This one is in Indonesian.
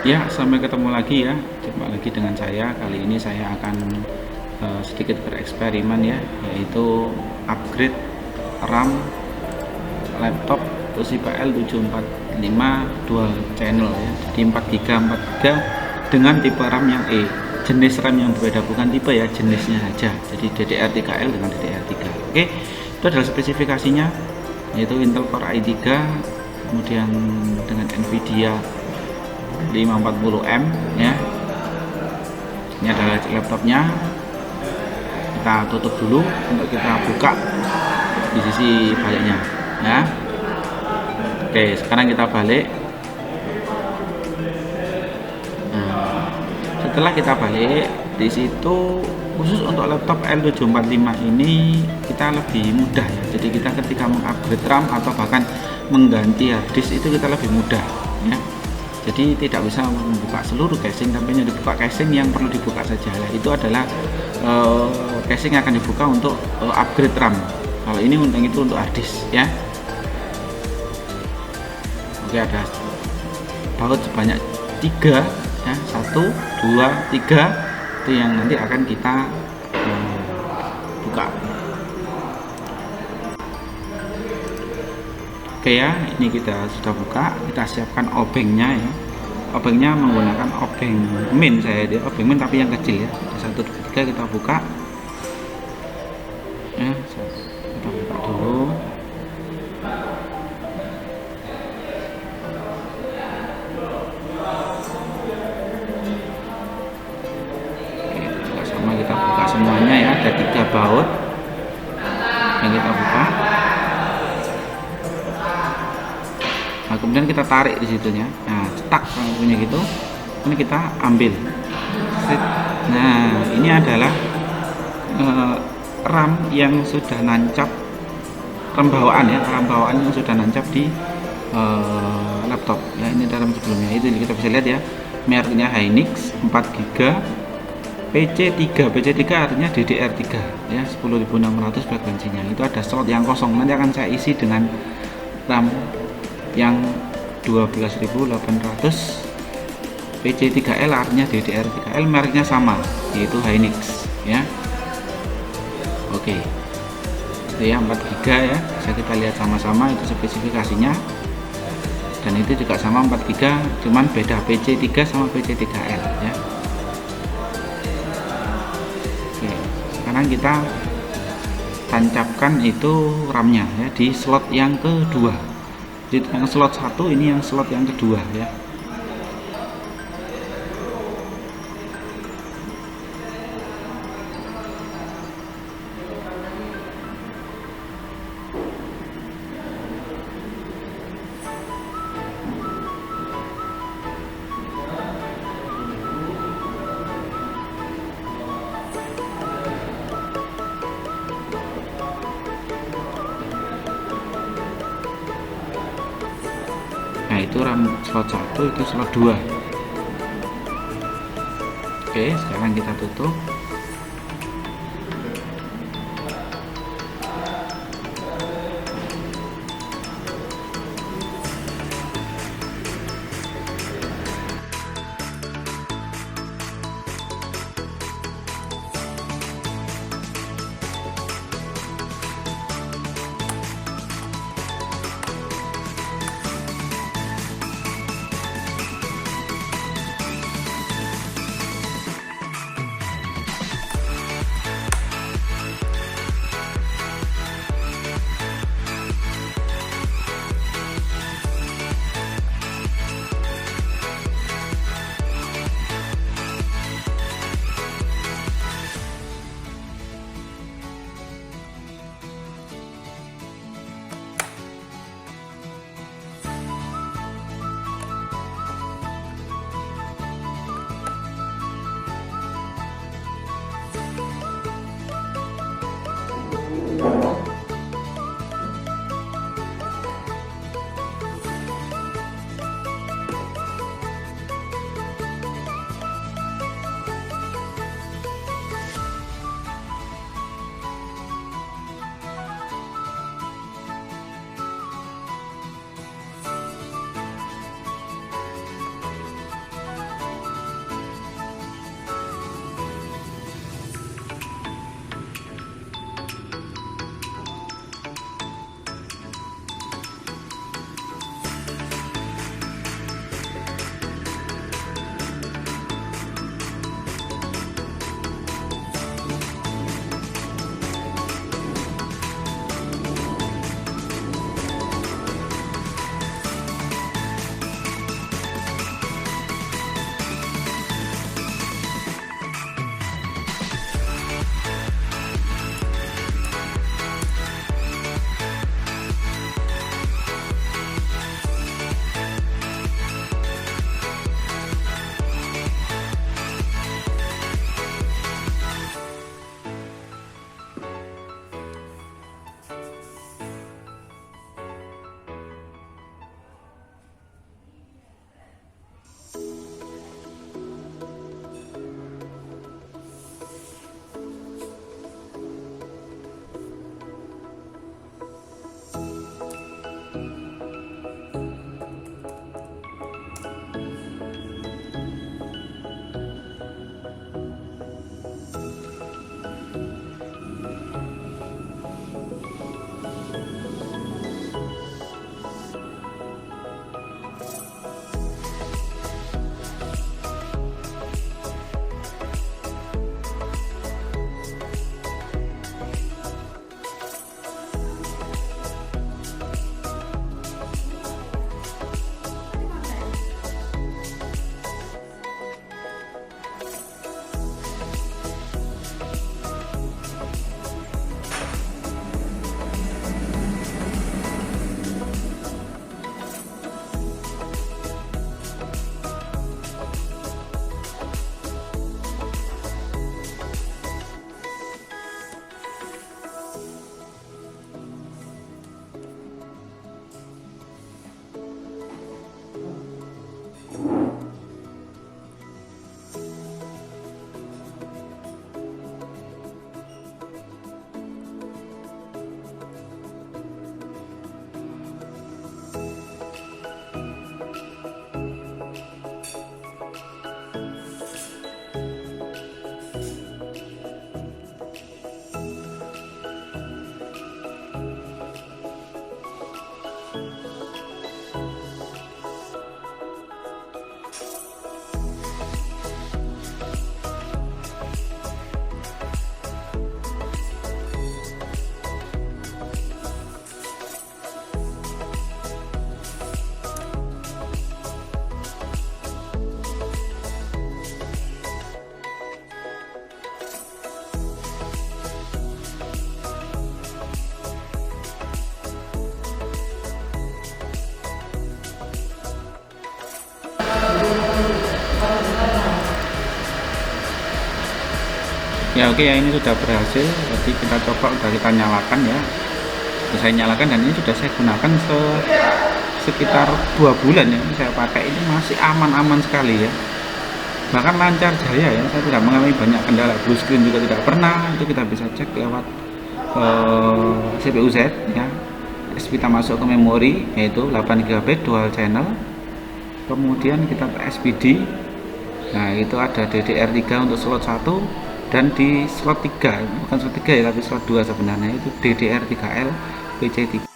Ya, sampai ketemu lagi ya. Jumpa lagi dengan saya. Kali ini saya akan sedikit bereksperimen ya, yaitu upgrade RAM laptop Toshiba L745 dual channel ya. Jadi 4 GB dengan tipe RAM yang jenis RAM yang berbeda, bukan tipe ya, jenisnya saja. Jadi DDR3L dengan DDR3. Oke, itu adalah spesifikasinya, yaitu Intel Core i3, kemudian dengan Nvidia 540M ya. Ini adalah laptopnya. Kita tutup dulu untuk kita buka di sisi baliknya ya. Oke, sekarang kita balik. Nah, setelah kita balik, di situ khusus untuk laptop L745 ini kita lebih mudah ya. Jadi kita ketika mengupgrade RAM atau bahkan mengganti harddisk itu kita lebih mudah ya. Jadi tidak bisa membuka seluruh casing, tapi hanya dibuka casing yang perlu dibuka saja. Nah, itu adalah casing yang akan dibuka untuk upgrade RAM. Kalau ini itu untuk harddisk ya. Oke, ada baut sebanyak 3 ya, 1, 2, 3 itu yang nanti akan kita buka. Oke ya, ini kita sudah buka. Kita siapkan obengnya ya. Obengnya menggunakan obeng min, obeng min tapi yang kecil ya. 1, 2, 3 kita buka ya. Kita buka dulu. Oke, juga sama, kita buka semuanya ya. Ada 3 baut yang kita buka. Nah, kemudian kita tarik di situnya. Nah, cetak kalau punya gitu. Ini kita ambil. Nah, ini adalah RAM yang sudah nancap, RAM bawaan ya, RAM bawaan yang sudah nancap di laptop. Ya, ini dalam sebelumnya itu kita bisa lihat ya. Mereknya Hynix 4 GB, PC3. PC3 artinya DDR3 ya, 10.600 frekuensinya. Itu ada slot yang kosong. Nanti akan saya isi dengan RAM yang 12.800 PC3L artinya DDR3L, mereknya sama yaitu Hynix ya. Oke, itu ya 4 GB ya, bisa kita lihat sama-sama itu spesifikasinya, dan itu juga sama 4 GB, cuman beda PC3 sama PC3L ya. Oke, sekarang kita tancapkan itu RAM-nya ya di slot yang kedua. Jadi yang slot 1, ini yang slot yang kedua ya. Nah, itu RAM slot 1, itu slot 2. Oke, sekarang kita tutup. Ya oke ya, ini sudah berhasil. Jadi kita coba, udah kita nyalakan ya. Saya nyalakan dan ini sudah saya gunakan sekitar 2 bulan ya. Saya pakai ini masih aman-aman sekali ya. Bahkan lancar jaya ya. Saya tidak mengalami banyak kendala. Blue screen juga tidak pernah. Itu kita bisa cek lewat CPU Z ya. Kita masuk ke memori yaitu 8 GB dual channel. Kemudian kita ke SPD. Nah, itu ada DDR3 untuk slot 1 dan di slot 3, bukan slot 3 ya, tapi slot 2 sebenarnya itu DDR3L PC3.